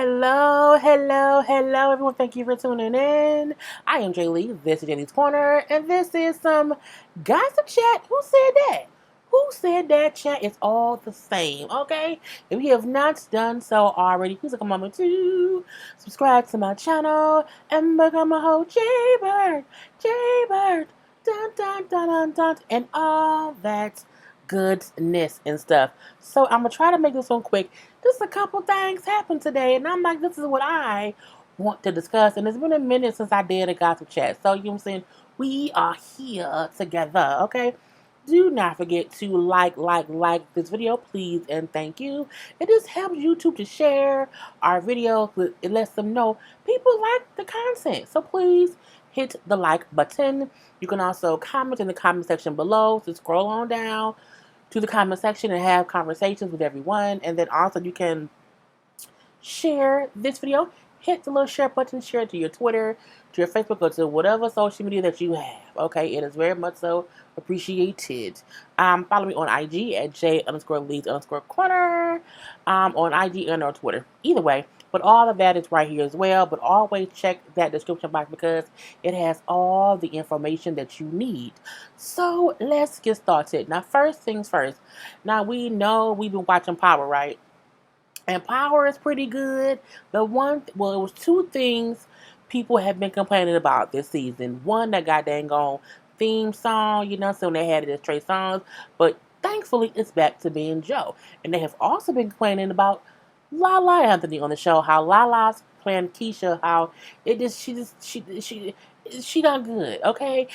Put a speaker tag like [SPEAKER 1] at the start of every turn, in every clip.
[SPEAKER 1] Hello, hello, hello, everyone. Thank you for tuning in. I am JayLee. This is JLeesCorner, and this is some gossip chat. Who said that? Who said that chat is all the same? Okay? If you have not done so already, please take a moment to subscribe to my channel and become a whole JayBird, JayBird, dun dun dun dun dun, and all that goodness and stuff. So I'm gonna try to make this one quick. Just a couple things happened today, and I'm like, this is what I want to discuss. And it's been a minute since I did a gossip chat, so you know what I'm saying. We are here together, okay? Do not forget to like this video, please, and thank you. It just helps YouTube to share our videos. It lets them know people like the content, so please hit the like button. You can also comment in the comment section below. So scroll on down to the comment section and have conversations with everyone. And then also you can share this video. Hit the little share button, share it to your Twitter, to your Facebook, or to whatever social media that you have. Okay, it is very much so appreciated. Follow me on IG at J_Lees_Corner, on IG and on Twitter. Either way, but all of that is right here as well. But always check that description box because it has all the information that you need. So let's get started. Now, first things first. Now, we know we've been watching Power, right? And Power is pretty good. It was two things people have been complaining about this season. One, that got dang on theme song, so they had it as Trey songs. But thankfully, it's back to being Joe. And they have also been complaining about Lala Anthony on the show. How Lala's playing Keisha. How she not good. Okay,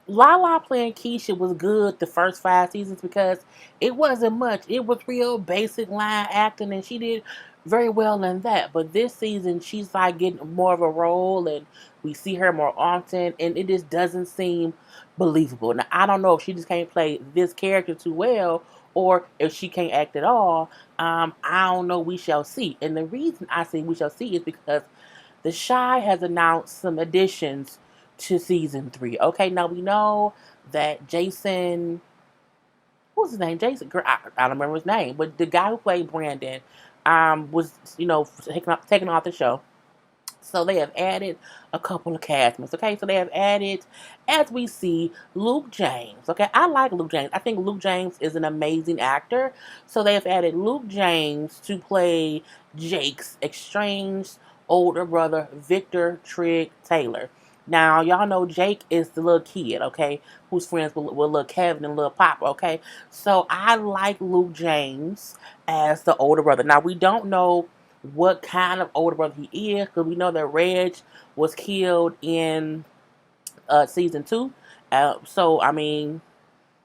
[SPEAKER 1] Lala playing Keisha was good the first 5 seasons because it wasn't much. It was real basic line acting, and she did very well in that. But this season, she's like getting more of a role, and we see her more often, and it just doesn't seem believable. Now, I don't know if she just can't play this character too well, or if she can't act at all. I don't know. We shall see. And the reason I say we shall see is because The Chi has announced some additions to season 3. Okay, now we know that Jason, what was his name? Jason, I don't remember his name, but the guy who played Brandon was, taken off the show. So they have added a couple of castmates. Okay, so they have added, as we see, Luke James. Okay, I like Luke James. I think Luke James is an amazing actor. So they have added Luke James to play Jake's estranged older brother, Victor Trigg Taylor. Now, y'all know Jake is the little kid, okay, who's friends with little Kevin and little Papa, okay? So I like Luke James as the older brother. Now, we don't know what kind of older brother he is, because we know that Reg was killed in season 2. So, I mean,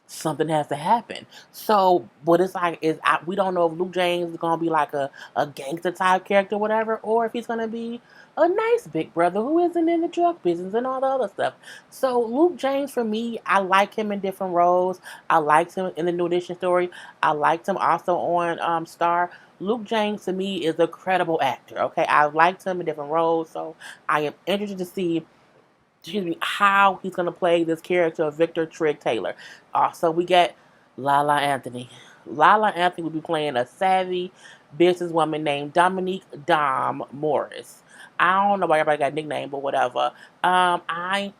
[SPEAKER 1] something has to happen. So, what it's like is we don't know if Luke James is going to be like a gangster type character or whatever, or if he's going to be a nice big brother who isn't in the drug business and all the other stuff. So, Luke James, for me, I like him in different roles. I liked him in the New Edition story. I liked him also on Star. Luke James, to me, is a credible actor, okay? I liked him in different roles, so I am interested to see how he's going to play this character of Victor Trigg Taylor. So we get Lala Anthony. Lala Anthony will be playing a savvy businesswoman named Dominique Dom Morris. I don't know why everybody got a nickname, but whatever. I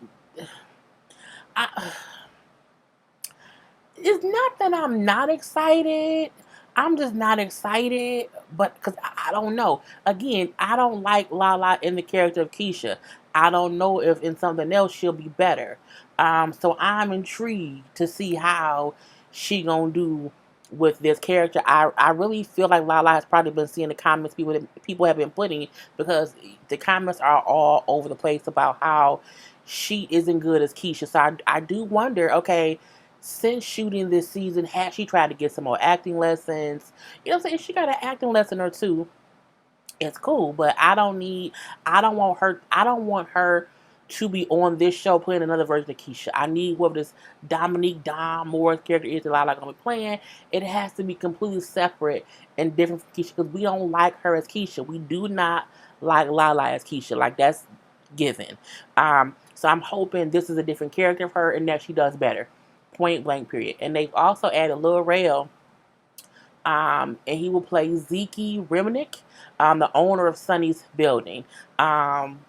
[SPEAKER 1] It's not that I'm not excited. I'm just not excited, but because I don't know. Again, I don't like Lala in the character of Keisha. I don't know if in something else she'll be better. So I'm intrigued to see how she gonna do with this character. I really feel like Lala has probably been seeing the comments people have been putting, because the comments are all over the place about how she isn't good as Keisha. So I do wonder, okay, since shooting this season, has she tried to get some more acting lessons? You know what I'm saying? If she got an acting lesson or two, it's cool. But I don't want her to be on this show playing another version of Keisha. I need whoever this Dominique Dom Morris character is that Lala gonna be playing. It has to be completely separate and different from Keisha, because we don't like her as Keisha. We do not like Lala as Keisha. Like, that's given. So I'm hoping this is a different character of her and that she does better. Point blank period. And they've also added Lil Rel And he will play Zeke Remnick, the owner of Sonny's building. Um,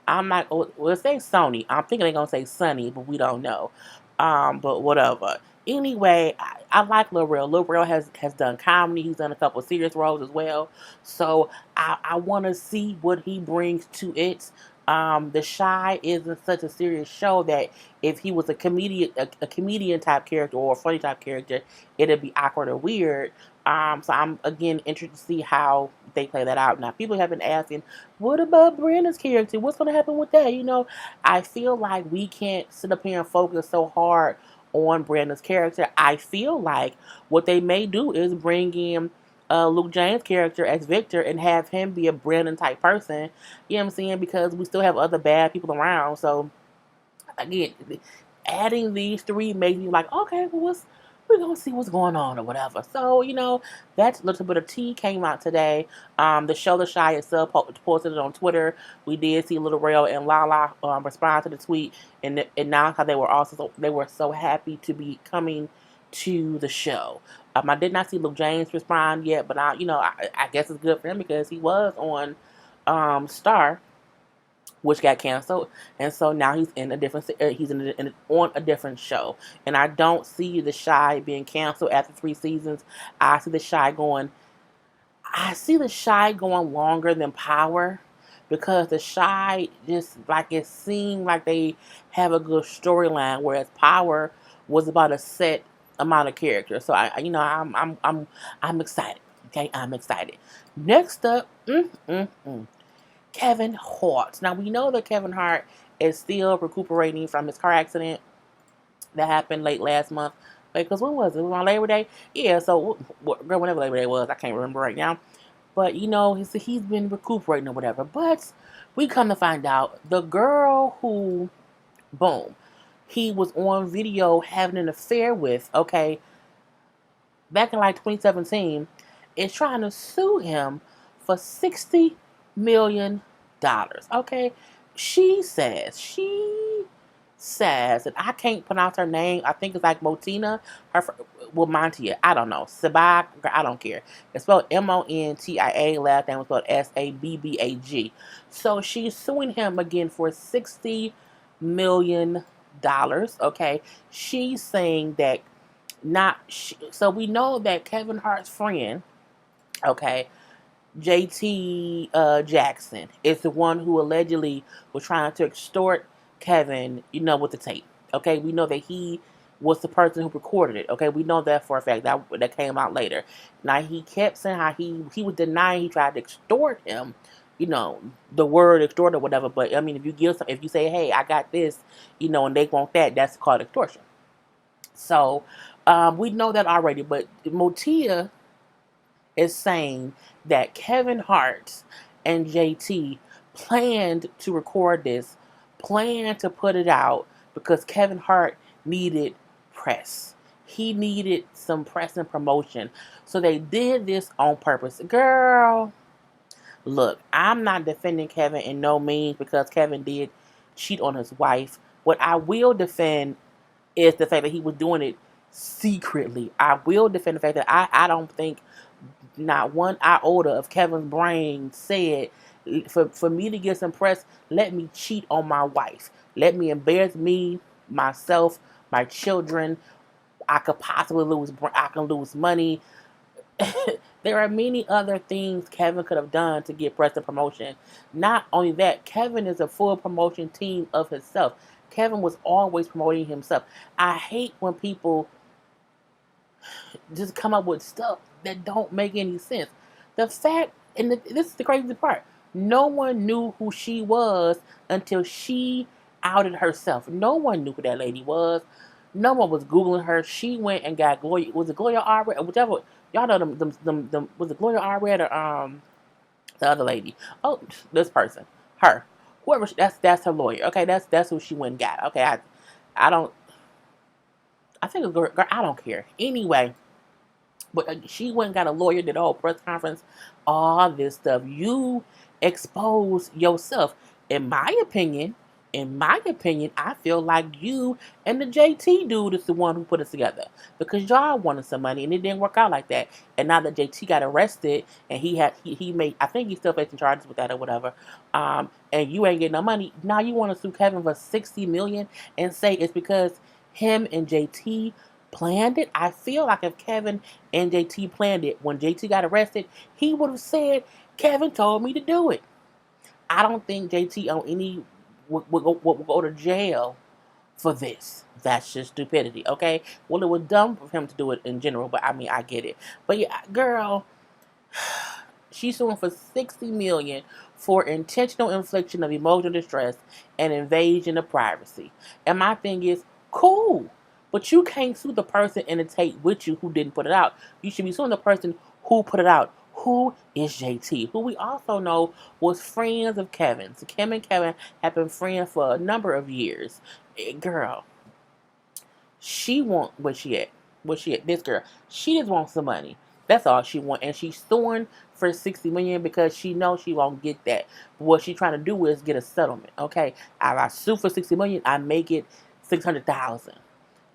[SPEAKER 1] I'm not. Well, say Sony. I'm thinking they're gonna say Sunny, but we don't know. But whatever. Anyway, I like Lil Rel. Lil Rel has done comedy. He's done a couple of serious roles as well. So I want to see what he brings to it. The Shy isn't such a serious show that if he was a comedian type character or a funny type character, it'd be awkward or weird. So I'm again interested to see how they play that out. Now, people have been asking, what about Brandon's character? What's going to happen with that? I feel like we can't sit up here and focus so hard on Brandon's character. I feel like what they may do is bring in Luke James' character as Victor and have him be a Brandon type person. You know what I'm saying? Because we still have other bad people around. So again, adding these three makes me like, okay, well, we're gonna see what's going on or whatever. So that little bit of tea came out today. The show The Shy itself posted it on Twitter. We did see Little Rail and Lala respond to the tweet and announced how they were so happy to be coming to the show. I did not see Luke James respond yet, but I guess it's good for him because he was on Star, which got canceled, and so now he's in a different. On a different show, and I don't see The Shy being canceled after 3 seasons. I see The Shy going. I see The Shy going longer than Power, because The Shy just like it seemed like they have a good storyline, whereas Power was about a set amount of characters. So I'm excited. Okay, I'm excited. Next up, Kevin Hart. Now, we know that Kevin Hart is still recuperating from his car accident that happened late last month. Because when was it? It was on Labor Day? Yeah, so whenever Labor Day was, I can't remember right now. But, he's been recuperating or whatever. But we come to find out the girl who, boom, he was on video having an affair with, okay, back in like 2017, is trying to sue him for $60 million. Okay, she says that I can't pronounce her name. I think it's like Motina. Montia. I don't know. Sabag. I don't care. It's spelled Montia. Last name was spelled Sabbag. So she's suing him again for $60 million. Okay, she's saying that so we know that Kevin Hart's friend, okay, JT Jackson, is the one who allegedly was trying to extort Kevin, with the tape. Okay, we know that he was the person who recorded it. Okay, we know that for a fact. That came out later. Now, he kept saying how he was denying he tried to extort him. The word extort or whatever. But I mean, if you say, hey, I got this, and they want that, that's called extortion. So we know that already. But Motia is saying that Kevin Hart and JT planned to record this, planned to put it out because Kevin Hart needed press. He needed some press and promotion. So they did this on purpose. Girl, look, I'm not defending Kevin in no means because Kevin did cheat on his wife. What I will defend is the fact that he was doing it secretly. I will defend the fact that I don't think not one iota of Kevin's brain said, for me to get some press, let me cheat on my wife. Let me embarrass me, myself, my children. I can lose money. There are many other things Kevin could have done to get press and promotion. Not only that, Kevin is a full promotion team of himself. Kevin was always promoting himself. I hate when people just come up with stuff that don't make any sense. The fact, and this is the crazy part, no one knew who she was until she outed herself. No one knew who that lady was. No one was Googling her. She went and got Gloria. Was it Gloria Allred or whichever? Y'all know them was it Gloria Allred or the other lady? Oh, this person, her, whoever. That's her lawyer. Okay, that's who she went and got. Okay, I don't. I think it's girl. I don't care. Anyway. But she went and got a lawyer, did a whole press conference, all this stuff. You expose yourself. In my opinion, In my opinion, I feel like you and the JT dude is the one who put us together because y'all wanted some money and it didn't work out like that. And now that JT got arrested and he made, I think he's still facing charges with that or whatever. And you ain't getting no money. Now you want to sue Kevin for 60 million and say it's because him and JT planned it. I feel like if Kevin and JT planned it, when JT got arrested, he would have said, Kevin told me to do it. I don't think JT on any would go to jail for this. That's just stupidity, okay? Well, it was dumb for him to do it in general, but I mean, I get it. But yeah, girl, she's suing for 60 million for intentional infliction of emotional distress and invasion of privacy. And my thing is, cool, but you can't sue the person in the tape with you who didn't put it out. You should be suing the person who put it out. Who is JT? Who we also know was friends of Kevin. So Kim and Kevin have been friends for a number of years. Girl, she want where she at? Where she at? This girl, she just wants some money. That's all she want, and she's suing for 60 million because she knows she won't get that. But what she's trying to do is get a settlement. Okay, if I sue for 60 million, I make it 600,000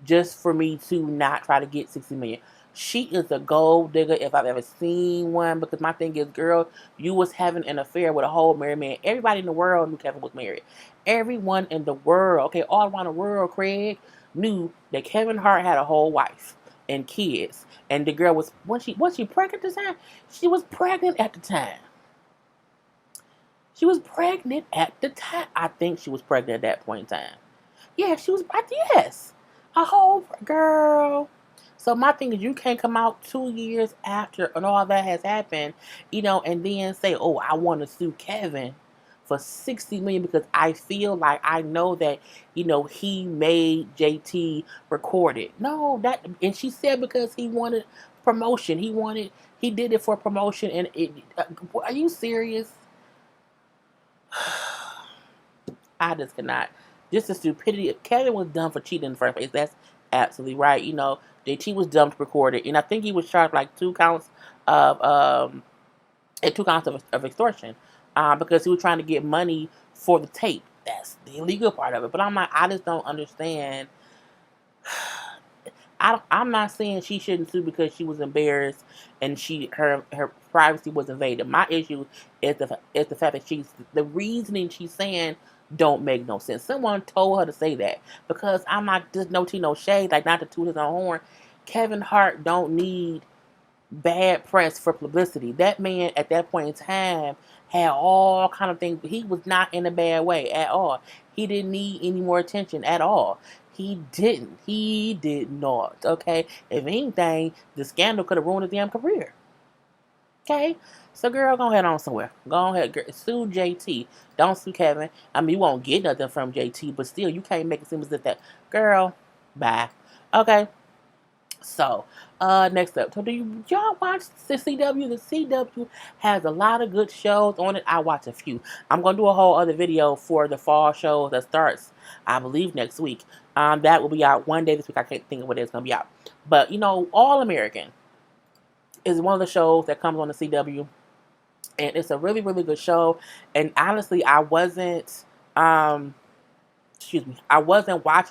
[SPEAKER 1] just for me to not try to get 60 million. She is a gold digger if I've ever seen one, because my thing is, girl, you was having an affair with a whole married man. Everybody in the world knew Kevin was married. Everyone in the world, okay, all around the world, Craig, knew that Kevin Hart had a whole wife and kids. And the girl was she pregnant this time? She was pregnant at the time. She was pregnant at the time. I think she was pregnant at that point in time. Yeah, she was, yes. A whole girl. So my thing is, you can't come out 2 years after and all that has happened, and then say, "Oh, I want to sue Kevin for 60 million because I feel like I know that, he made JT record it." No, and she said because he wanted promotion, he did it for promotion, and are you serious? I just cannot. Just the stupidity. Kevin was done for cheating in the first place. That's absolutely right. JT was dumb to record it, and I think he was charged like 2 counts of extortion, because he was trying to get money for the tape. That's the illegal part of it. But I'm like, I just don't understand. I'm not saying she shouldn't sue because she was embarrassed and her privacy was invaded. My issue is the fact that the reasoning she's saying don't make no sense. Someone told her to say that, because I'm not just no tea, no shade, like not to toot his own horn. Kevin Hart don't need bad press for publicity. That man at that point in time had all kind of things. He was not in a bad way at all. He didn't need any more attention at all. He didn't. He did not. Okay? If anything, the scandal could have ruined his damn career. Okay? So, girl, go ahead on somewhere. Go ahead, girl. Sue JT. Don't sue Kevin. I mean, you won't get nothing from JT, but still, you can't make it seem as if that. Girl, bye. Okay? So, next up. So, y'all watch the CW? The CW has a lot of good shows on it. I watch a few. I'm going to do a whole other video for the fall show that starts, I believe, next week. That will be out one day this week. I can't think of what it's going to be out. But, All American is one of the shows that comes on the CW. And it's a really, really good show. And honestly, I wasn't watching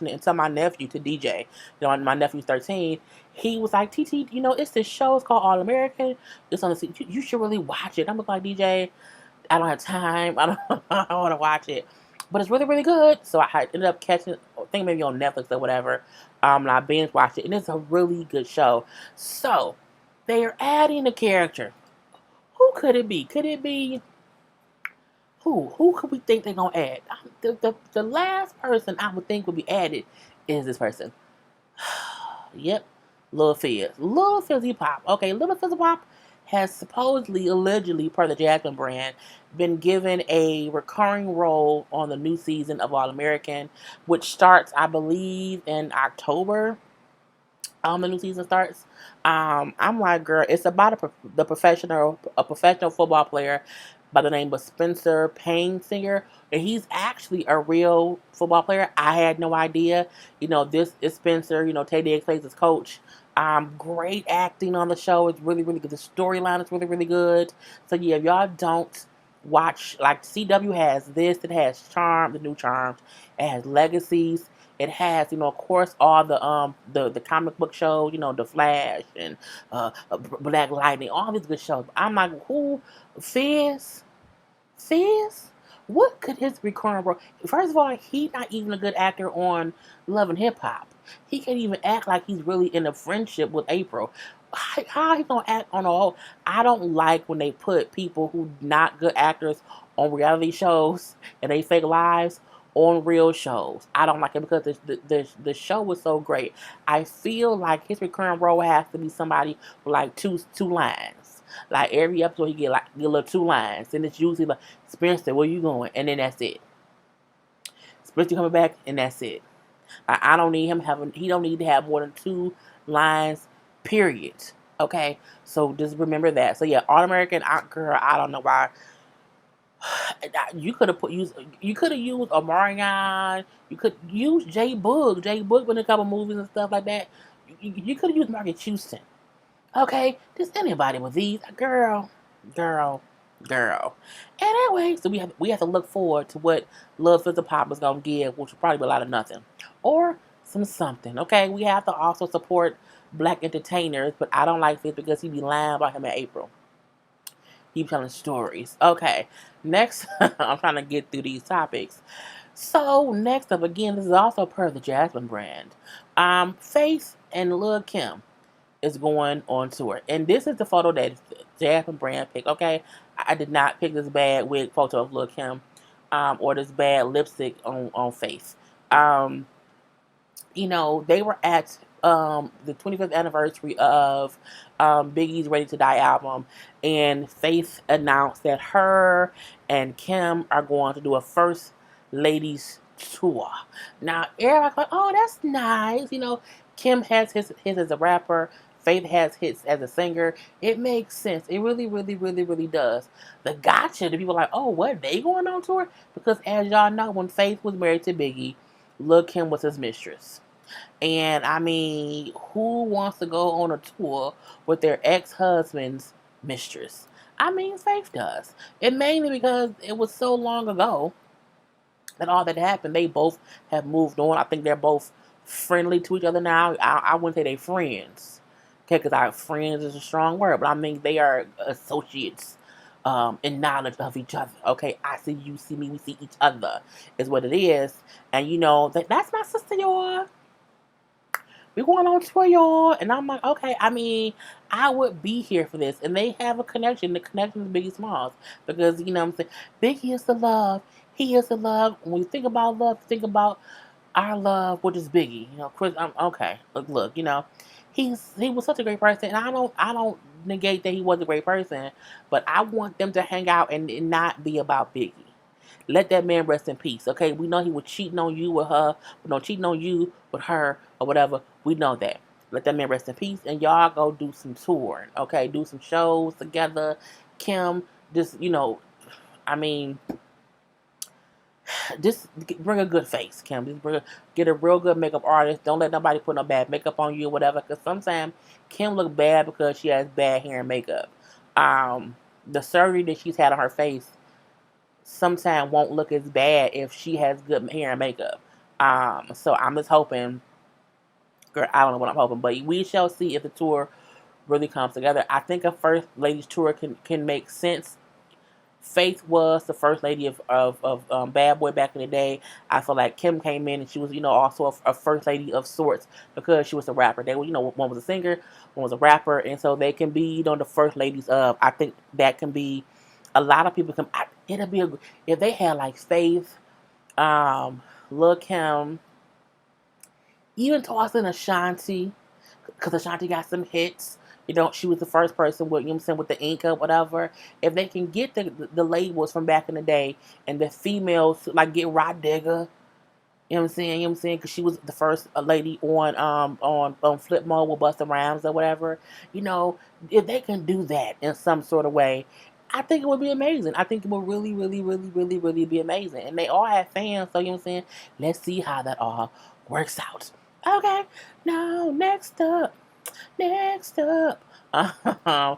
[SPEAKER 1] it until my nephew, to DJ, my nephew's 13, he was like, TT, it's this show, it's called All American, it's on the, you should really watch it. I'm like, DJ, I don't have time, I don't want to watch it, but it's really, really good. So I ended up catching it, I think maybe on Netflix or whatever, and I binge watched it, and it's a really good show. So, they are adding a character. Who could it be? Could it be, Who could we think they're going to add? The last person I would think would be added is this person. Yep. Lil Fizz. Lil Fizzy Pop. Okay, Lil Fizzy Pop has supposedly, allegedly, per the Jasmine brand, been given a recurring role on the new season of All American, which starts, I believe, in October. The new season starts. I'm like, girl, it's about a professional football player by the name of Spencer Painsinger, and he's actually a real football player. I had no idea. This is Spencer. Tay Diggs plays his coach. Great acting on the show. It's really, really good. The storyline is really, really good. So yeah, if y'all don't watch, like CW has this, it has Charm, the new Charms, it has Legacies, it has, of course, all the comic book shows, The Flash and Black Lightning, all these good shows. I'm like, who? Fizz? Fizz? What could his recurring role? First of all, he's not even a good actor on Love and Hip Hop. He can't even act like he's really in a friendship with April. How he gonna act on all? I don't like when they put people who not good actors on reality shows and they fake lives on real shows. I don't like it because the show was so great. I feel like his recurring role has to be somebody with like two lines. Like every episode, he get a little 2 lines, and it's usually like, Spencer, where you going? And then that's it. Spencer coming back, and that's it. I don't need him having. He don't need to have more than 2 lines. Period. Okay, so just remember that. So yeah, All American Girl. I don't know why. You could have used Omarion. You could use JBoog. JBoog in a couple movies and stuff like that. You could have used Margaret Houston. Okay, just anybody with these, girl. And anyway, so we have to look forward to what Love Fizz Pop is gonna give, which will probably be a lot of nothing or some something. Okay, we have to also support black entertainers, but I don't like Fizz because he be lying about him in April. He be telling stories. Okay, next, I'm trying to get through these topics. So next up, again, this is also per the Jasmine brand. Faith and Lil Kim is going on tour. And this is the photo that Jasmine Brand picked, okay? I did not pick this bad wig photo of Lil Kim or this bad lipstick on Faith. They were at the 25th anniversary of Biggie's Ready to Die album, and Faith announced that her and Kim are going to do a First Ladies tour. Now, everybody's like, oh, that's nice. Kim has his as a rapper. Faith has hits as a singer. It makes sense. It really, really, really, really does. The gotcha, the people are like, oh, what? They going on tour? Because as y'all know, when Faith was married to Biggie, Lil Kim was his mistress. And I mean, who wants to go on a tour with their ex-husband's mistress? I mean, Faith does. And mainly because it was so long ago that all that happened. They both have moved on. I think they're both friendly to each other now. I wouldn't say they're friends. Okay, because our friends is a strong word, but I mean they are associates in knowledge of each other. Okay, I see you, see me, we see each other is what it is. And that's my sister, y'all. We going on tour, y'all. And I'm like, okay, I mean, I would be here for this. And they have a connection. The connection is Biggie Smalls. Because, what I'm saying, Biggie is the love. He is the love. When you think about love, think about our love, which is Biggie. Chris, okay. Look, he was such a great person, and I don't negate that he was a great person, but I want them to hang out and not be about Biggie. Let that man rest in peace. Okay, we know he was cheating on you with her, but no cheating on you with her or whatever. We know that. Let that man rest in peace, and y'all go do some touring. Okay, do some shows together. Kim, just I mean, just bring a good face, Kim. Just get a real good makeup artist. Don't let nobody put no bad makeup on you or whatever. Because sometimes Kim look bad because she has bad hair and makeup. The surgery that she's had on her face sometimes won't look as bad if she has good hair and makeup. So I'm just hoping. Girl, I don't know what I'm hoping, but we shall see if the tour really comes together. I think a First Ladies tour can make sense. Faith was the first lady of Bad Boy back in the day. I feel like Kim came in and she was, also a first lady of sorts because she was a rapper. They were, one was a singer, one was a rapper, and so they can be, the first ladies of. I think that can be, a lot of people can. It'll be if they had like Faith, Lil Kim, even toss in Ashanti, because Ashanti got some hits. She was the first person with, with the ink up, whatever. If they can get the labels from back in the day and the females, like get Rod Digger, you know what I'm saying? Because she was the first lady on Flip Mode with Busta Rhymes or whatever. If they can do that in some sort of way, I think it would be amazing. I think it would really, really, really, really, really be amazing. And they all have fans, so let's see how that all works out. Okay, now next up. Next up, I'm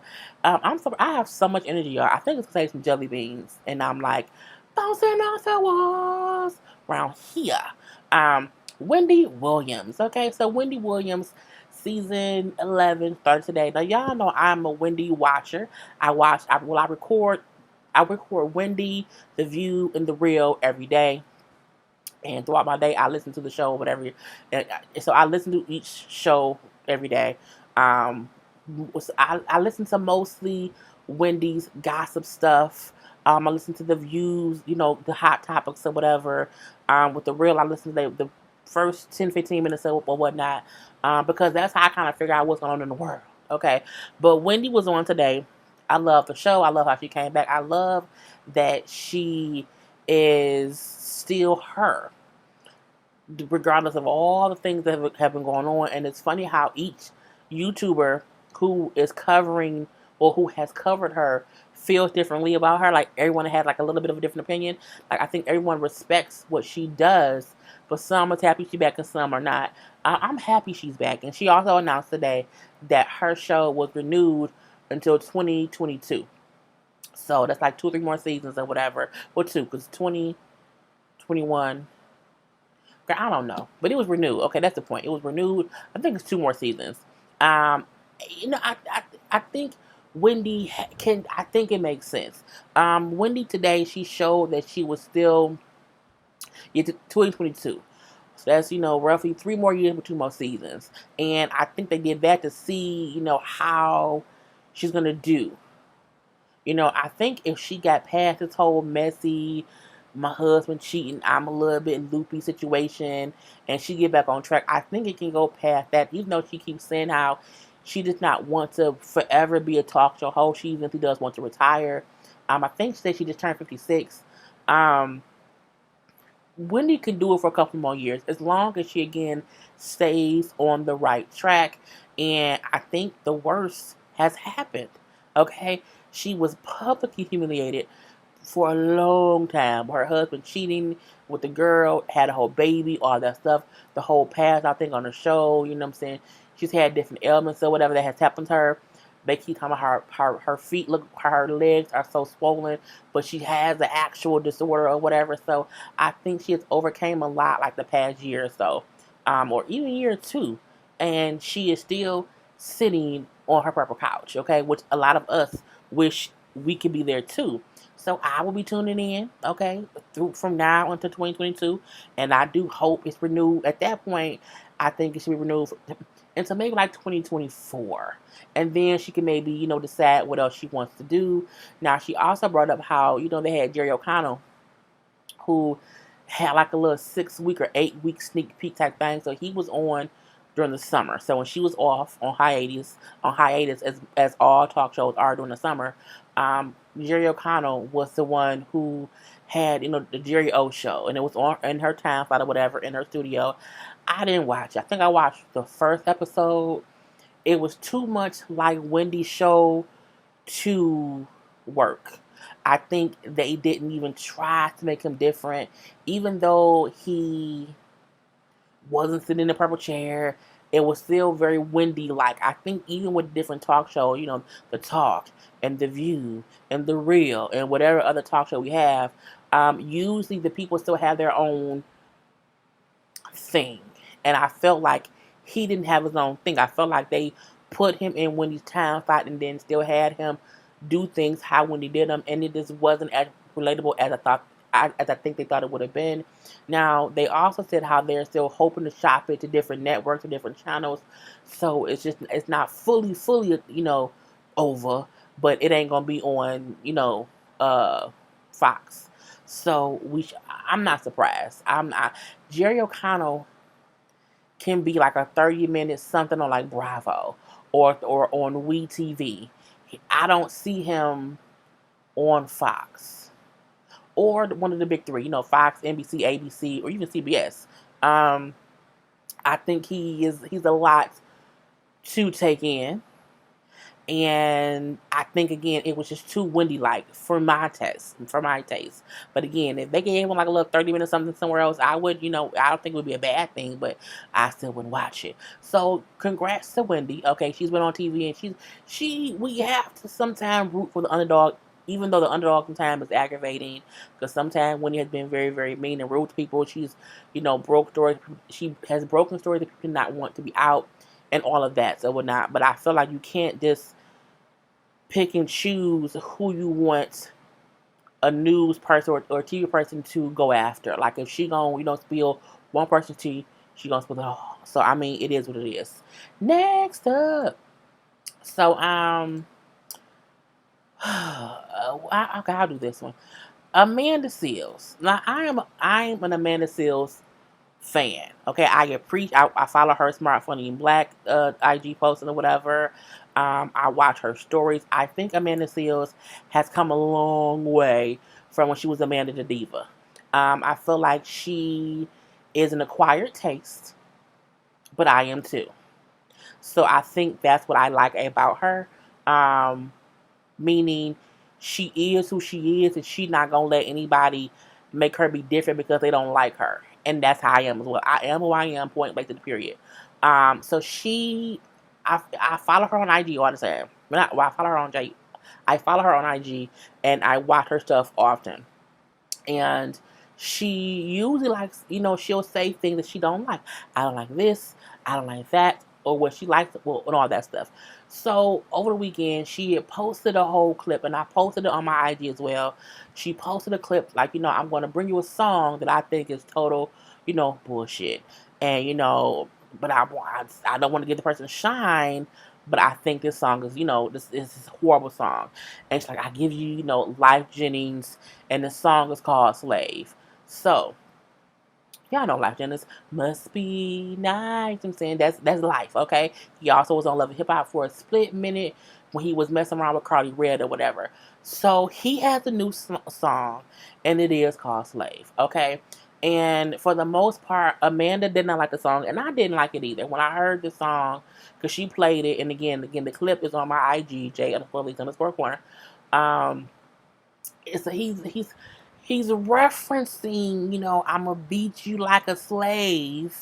[SPEAKER 1] so I have so much energy, y'all. I think it's because I ate some jelly beans, and I'm like bouncing off the walls around here. Um, Wendy Williams. Okay, so Wendy Williams, season 11 started today. Now y'all know I'm a Wendy watcher. I record Wendy, The View, and The Real every day. And throughout my day, I listen to the show, whatever. And so I listen to each show every day. Um, I listen to mostly Wendy's gossip stuff. I listen to the views, the hot topics or whatever. With the real, I listen to the first 10, 15 minutes or whatnot. Because that's how I kind of figure out what's going on in the world. Okay. But Wendy was on today. I love the show. I love how she came back. I love that she is still her, regardless of all the things that have been going on. And it's funny how each YouTuber who is covering or who has covered her feels differently about her. Like everyone has like a little bit of a different opinion. Like I think everyone respects what she does, but some are happy she's back and some are not. I'm happy she's back. And she also announced today that her show was renewed until 2022. So that's like 2 or 3 more seasons or whatever. Or 2, because 2021. I don't know, but it was renewed. Okay, that's the point. It was renewed. I think it's 2 more seasons. Um, I think Wendy can. I think it makes sense. Wendy today, she showed that she was still 2022. So that's roughly 3 more years with 2 more seasons, and I think they did that to see how she's gonna do. I think if she got past this whole messy, my husband cheating, I'm a little bit loopy situation, and she get back on track, I think it can go past that. Even though she keeps saying how she does not want to forever be a talk show host, she even does want to retire. I think she said she just turned 56. Wendy can do it for a couple more years as long as she again stays on the right track. And I think the worst has happened. Okay, she was publicly humiliated for a long time. Her husband cheating with the girl, had a whole baby, all that stuff. The whole past, I think, on the show. You know what I'm saying? She's had different ailments or whatever that has happened to her. They keep talking about her feet look, her legs are so swollen, but she has an actual disorder or whatever. So I think she has overcame a lot like the past year or so, or even year or 2, and she is still sitting on her purple couch. Okay, which a lot of us wish we could be there too. So I will be tuning in, okay, from now until 2022, and I do hope it's renewed. At that point, I think it should be renewed until maybe like 2024, and then she can maybe decide what else she wants to do. Now she also brought up how they had Jerry O'Connell, who had like a little 6-week or 8-week sneak peek type thing. So he was on during the summer. So when she was off on hiatus as all talk shows are during the summer, Jerry O'Connell was the one who had the Jerry O show, and it was on in her time slot or whatever in her studio. I didn't watch it. I think I watched the first episode. It was too much like Wendy's show to work. I think they didn't even try to make him different, even though he wasn't sitting in the purple chair. It was still very Wendy like. I think even with different talk shows, the Talk and the View and the Real and whatever other talk show we have, usually the people still have their own thing. And I felt like he didn't have his own thing. I felt like they put him in Wendy's time slot and then still had him do things how Wendy did them, and it just wasn't as relatable as I think they thought it would have been. Now they also said how they're still hoping to shop it to different networks or different channels, so it's not fully over, but it ain't gonna be on Fox. So I'm not surprised. I'm not. Jerry O'Connell can be like a 30-minute something on like Bravo or on WeTV. I don't see him on Fox or one of the big 3, Fox, NBC, ABC, or even CBS. I think he's a lot to take in, And I think again it was just too Wendy like for my taste. But again, if they gave him like a little 30 minutes something somewhere else, I would, I don't think it would be a bad thing, but I still wouldn't watch it. So congrats to Wendy. Okay, she's been on TV and we have to sometimes root for the underdog, even though the underdog sometimes is aggravating, because sometimes Wendy has been very, very mean and rude to people. She's, broke stories. She has broken stories that people do not want to be out and all of that. So whatnot. But I feel like you can't just pick and choose who you want a news person or TV person to go after. Like if she gonna, spill one person's tea, she gonna spill it all. So I mean, it is what it is. Next up, so okay, I'll do this one. Amanda Seales. Now I'm an Amanda Seales fan. Okay, I follow her Smart Funny and Black IG posting or whatever. I watch her stories. I think Amanda Seales has come a long way from when she was Amanda the Diva. I feel like she is an acquired taste, but I am too. So I think that's what I like about her. Meaning she is who she is, and she's not gonna let anybody make her be different because they don't like her. And that's how I am as well. I am who I am, point blank to the period. So I follow her on IG all the time. I follow her on I follow her on IG, and I watch her stuff often. And she usually likes, she'll say things that she don't like. I don't like this. I don't like that. Or what she likes, well, and all that stuff. So over the weekend, she had posted a whole clip, and I posted it on my IG as well. She posted a clip like, I'm going to bring you a song that I think is total, bullshit. And, but I don't want to give the person shine, but I think this song is, this is a horrible song. And she's like, I give you, Life Jennings, and the song is called Slave. So, y'all know Life Jennings must be nice. I'm saying that's life, okay? He also was on Love and Hip Hop for a split minute when he was messing around with Carly Red or whatever. So he has a new song, and it is called Slave, okay? And for the most part, Amanda did not like the song, and I didn't like it either. When I heard the song, because she played it, and again, the clip is on my IG, JLeesCorner. He's referencing, I'm gonna beat you like a slave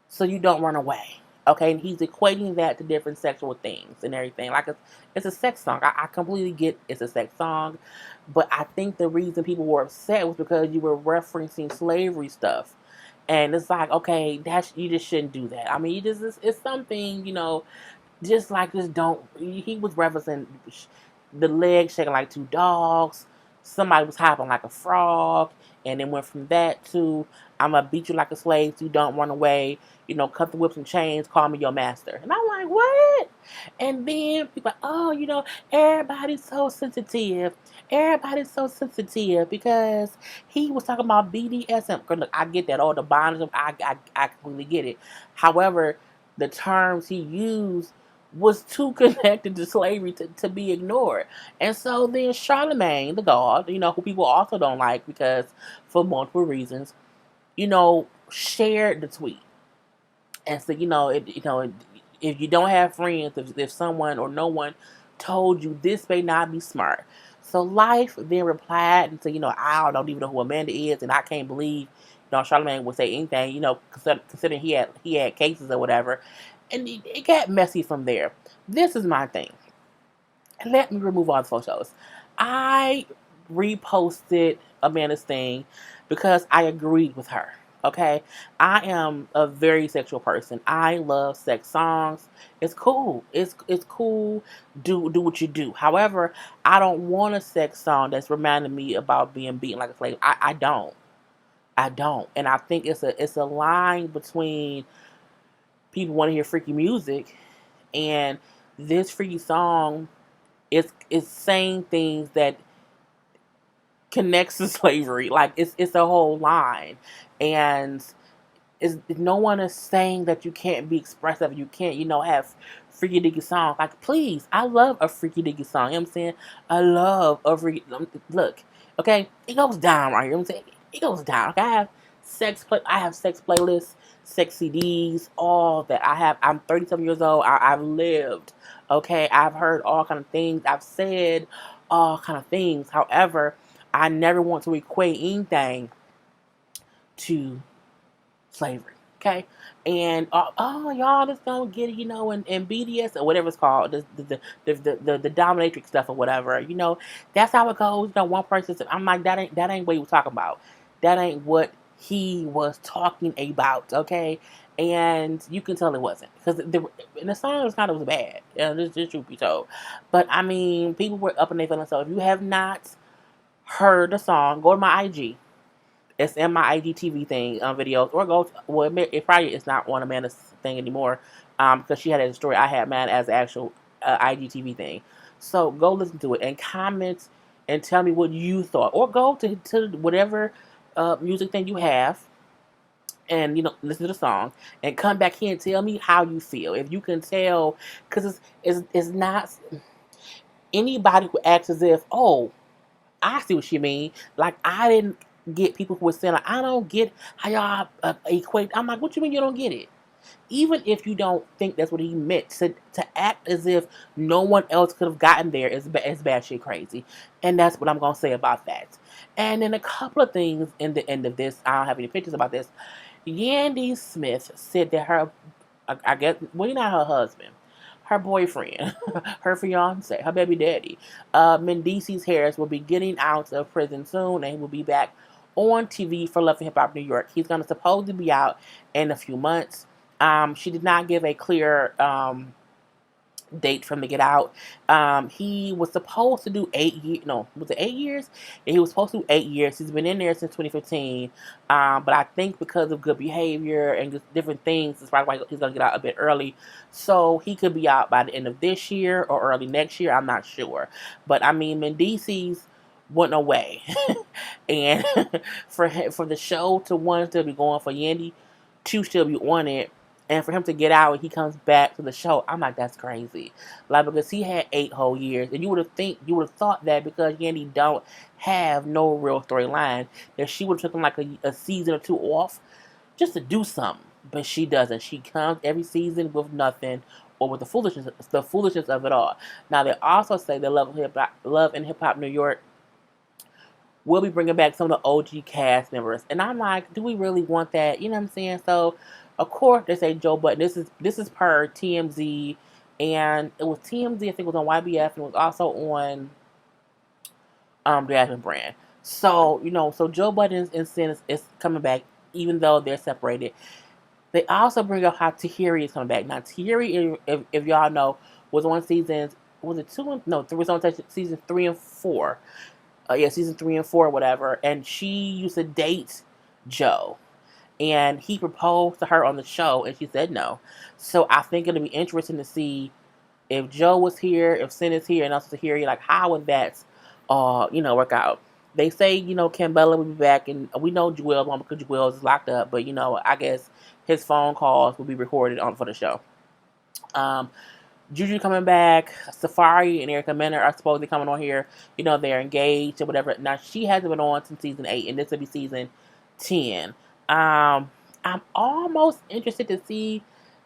[SPEAKER 1] so you don't run away. Okay, and he's equating that to different sexual things and everything. Like it's a sex song. I completely get it's a sex song, but I think the reason people were upset was because you were referencing slavery stuff, and it's like, okay, you just shouldn't do that. I mean, it's something, just don't. He was referencing the legs shaking like two dogs. Somebody was hopping like a frog, and then went from that to I'm gonna beat you like a slave so you don't run away. Cut the whips and chains, call me your master. And I'm like, what? And then people, everybody's so sensitive. Everybody's so sensitive because he was talking about BDSM. Look, I get that. All the bondage, I completely get it. However, the terms he used was too connected to slavery to be ignored. And so then Charlemagne, the God, who people also don't like because for multiple reasons, shared the tweet. And so, if you don't have friends, if someone or no one told you this may not be smart. So Life then replied and said, I don't even know who Amanda is, and I can't believe, Charlemagne would say anything, considering he had cases or whatever. And it got messy from there. This is my thing. Let me remove all the photos. I reposted Amanda's thing because I agreed with her. Okay? I am a very sexual person. I love sex songs. It's cool. It's cool. Do what you do. However, I don't want a sex song that's reminding me about being beaten like a slave. I don't. I don't. And I think it's a line between people want to hear freaky music, and this freaky song is saying things that connects to slavery. Like it's a whole line, and no one is saying that you can't be expressive. You can't, have freaky dicky songs. Like, please, I love a freaky dicky song. You know what I'm saying? I love a freaky. Look, okay, it goes down right here. You know what I'm saying? It goes down. Okay, I have I have sex playlists, sex CDs, all that. I'm 37 years old. I've lived. Okay, I've heard all kind of things. I've said all kind of things. However, I never want to equate anything to slavery. Okay, and y'all just don't get it, and BDS or whatever it's called, the dominatrix stuff or whatever, that's how it goes. One person said, I'm like, that ain't what he was talking about. That ain't what he was talking about. Okay, and you can tell it wasn't because the song was bad. This truth be told, but I mean, people were up in their feelings. So if you have not heard the song, go to my IG. It's in my IGTV thing videos, or it probably is not on Amanda's thing anymore, because she had a story. I had mine as an actual IGTV thing. So go listen to it and comment and tell me what you thought, or go to whatever music thing you have, and listen to the song and come back here and tell me how you feel. If you can tell, because it's not anybody who acts as if, oh, I see what she mean. Like, I didn't get people who were saying, like, I don't get how y'all equate. I'm like, what you mean you don't get it? Even if you don't think that's what he meant, to act as if no one else could have gotten there is bad shit crazy. And that's what I'm going to say about that. And then a couple of things in the end of this, I don't have any pictures about this. Yandy Smith said that I guess, well, not her husband, her boyfriend, her fiance, her baby daddy, Mendeecees Harris, will be getting out of prison soon, and he will be back on TV for Love and Hip Hop New York. He's going to supposedly be out in a few months. She did not give a clear date for him to get out. He was supposed to do 8 years. No, was it 8 years? Yeah, he was supposed to do 8 years. He's been in there since 2015. But I think because of good behavior and just different things, it's probably why he's going to get out a bit early. So he could be out by the end of this year or early next year. I'm not sure. But I mean, Mendeecees went away. And for the show to one to be going, for Yandy to still be on it, and for him to get out and he comes back to the show, I'm like, that's crazy. Like, because he had 8 whole years. And you would have thought that because Yandy don't have no real storyline, that she would have taken like a season or 2 off just to do something. But she doesn't. She comes every season with nothing, or with the foolishness of it all. Now, they also say that Love and Hip Hop New York will be bringing back some of the OG cast members. And I'm like, do we really want that? You know what I'm saying? So, of course, they say Joe Budden. This is per TMZ, and it was TMZ. I think it was on YBF, and it was also on the Jasmine brand. So so Joe Budden and Sin is coming back, even though they're separated. They also bring up how Tahiri is coming back. Now, Tahiri, if y'all know, was on seasons. Was it 2? No, it was on season 3 and 4. Season 3 and 4, whatever. And she used to date Joe. And he proposed to her on the show, and she said no. So I think it'll be interesting to see if Joe was here, if Sin is here, and also Tahiri, like, how would that, work out? They say, Kim Bella will be back, and we know Jewel won't, because Jewel is locked up, but, I guess his phone calls will be recorded for the show. Juju coming back. Safari and Erica Mena are supposedly coming on here. They're engaged or whatever. Now, she hasn't been on since season 8, and this will be season 10. I'm almost interested to see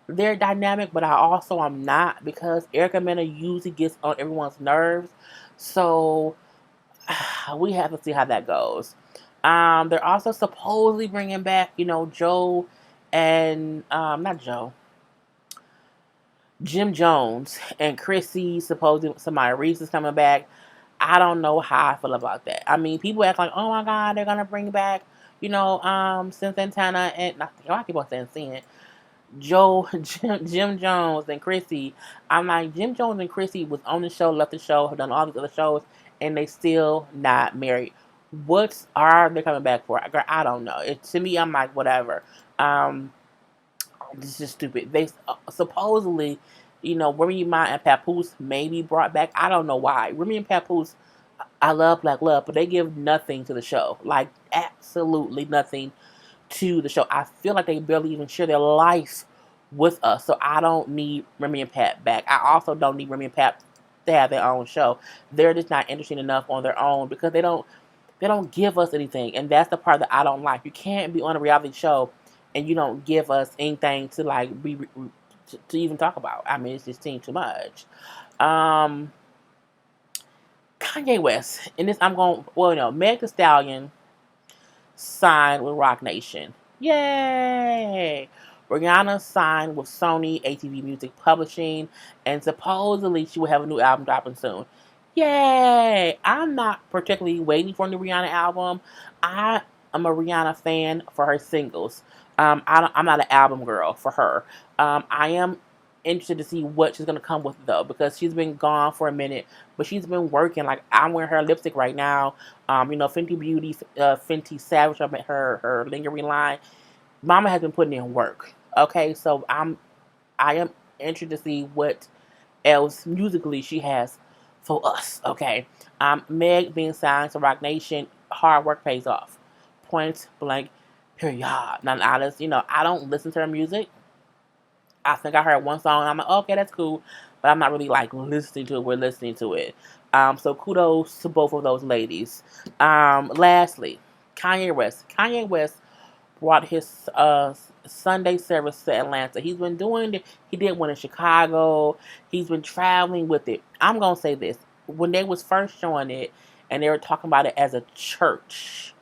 [SPEAKER 1] their dynamic, but I'm not, because Erica Mena usually gets on everyone's nerves. So we have to see how that goes. They're also supposedly bringing back, Joe and not Joe. Jim Jones and Chrissy, supposedly Samaya Reese is coming back. I don't know how I feel about that. I mean, people act like, oh my God, they're gonna bring back, Sin Santana, and not a lot of people are saying Sin. Jim Jones and Chrissy. I'm like, Jim Jones and Chrissy was on the show, left the show, have done all these other shows, and they still not married. What are they coming back for? I don't know. To me, I'm like, whatever. This is stupid. They supposedly, Remy Ma and Papoose may be brought back. I don't know why. Remy and Papoose, I love Black Love, but they give nothing to the show. Like, absolutely nothing to the show. I feel like they barely even share their life with us. So I don't need Remy and Pat back. I also don't need Remy and Pat to have their own show. They're just not interesting enough on their own, because they don't they don't give us anything, and that's the part that I don't like. You can't be on a reality show and you don't give us anything to like to even talk about. I mean, it's just seems too much. Um, Kanye West, and this I'm going. Well, no, Meg Thee Stallion signed with Roc Nation. Yay! Rihanna signed with Sony ATV Music Publishing, and supposedly she will have a new album dropping soon. Yay! I'm not particularly waiting for a new Rihanna album. I am a Rihanna fan for her singles. I'm not an album girl for her. I am interested to see what she's gonna come with though, because she's been gone for a minute, but she's been working. Like I'm wearing her lipstick right now. Fenty Beauty, Fenty Savage, her lingering line. Mama has been putting in work. Okay, so I am interested to see what else musically she has for us. Okay, Meg being signed to Roc Nation, hard work pays off. Point blank, period. Now, I don't listen to her music. I think I heard one song and I'm like, okay, that's cool. But I'm not really like listening to it. We're listening to it. So kudos to both of those ladies. Lastly, Kanye West. Kanye West brought his Sunday service to Atlanta. He's been doing it. He did one in Chicago. He's been traveling with it. I'm going to say this. When they was first showing it and they were talking about it as a church,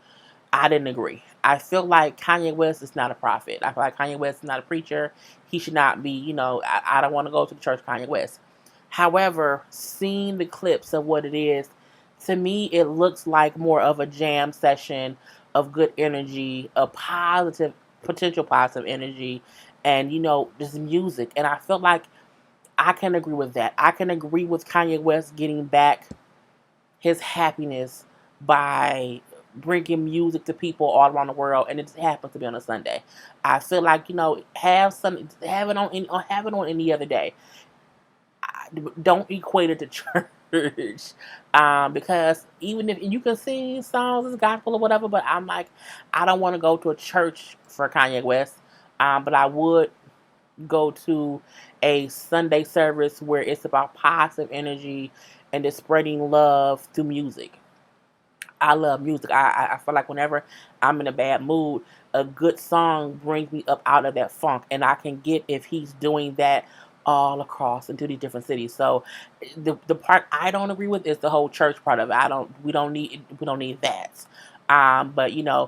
[SPEAKER 1] I didn't agree. I feel like Kanye West is not a prophet. I feel like Kanye West is not a preacher. He should not be, I don't want to go to the church Kanye West. However, seeing the clips of what it is, to me, it looks like more of a jam session of good energy, a potential positive energy, and, just music. And I feel like I can agree with that. I can agree with Kanye West getting back his happiness by bringing music to people all around the world, and it just happens to be on a Sunday. I feel like have it on any other day. Don't equate it to church, because even if you can sing songs as gospel or whatever, but I'm like, I don't want to go to a church for Kanye West, but I would go to a Sunday service where it's about positive energy and just spreading love through music. I love music. I feel like whenever I'm in a bad mood, a good song brings me up out of that funk, and I can get if he's doing that all across into these different cities. So the part I don't agree with is the whole church part of it. We don't need that. But I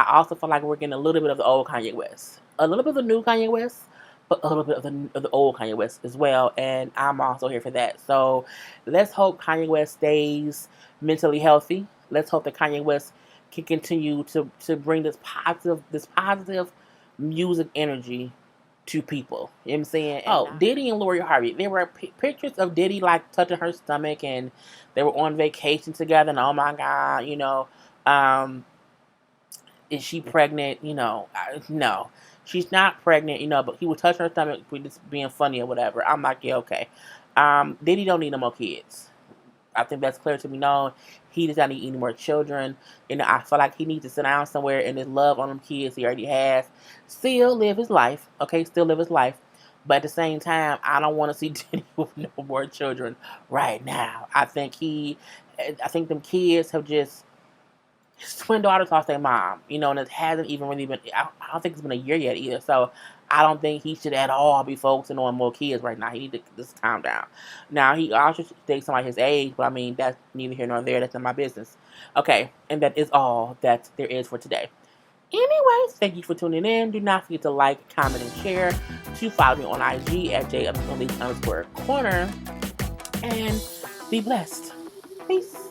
[SPEAKER 1] also feel like we're getting a little bit of the old Kanye West, a little bit of the new Kanye West, but a little bit of the old Kanye West as well, and I'm also here for that. So let's hope Kanye West stays mentally healthy. Let's hope that Kanye West can continue to bring this positive music energy to people. You know what I'm saying? Oh, Diddy and Lori Harvey. There were pictures of Diddy like touching her stomach, and they were on vacation together. And oh my God, is she pregnant? No, she's not pregnant. But he would touch her stomach, just being funny or whatever. I'm like, yeah, okay. Diddy don't need no more kids. I think that's clear to be known. He does not need any more children. I feel like he needs to sit down somewhere and just love on them kids he already has. Still live his life. Okay, still live his life. But at the same time, I don't want to see Diddy with no more children right now. I think them kids have just, his twin daughters lost their mom, and it hasn't even really been, I don't think it's been a year yet either. So I don't think he should at all be focusing on more kids right now. He needs to just calm down. Now, he also should date somebody his age, but I mean, that's neither here nor there. That's not my business. Okay, and that is all that there is for today. Anyways, thank you for tuning in. Do not forget to like, comment, and share. To follow me on IG at JLeesCorner. And be blessed. Peace.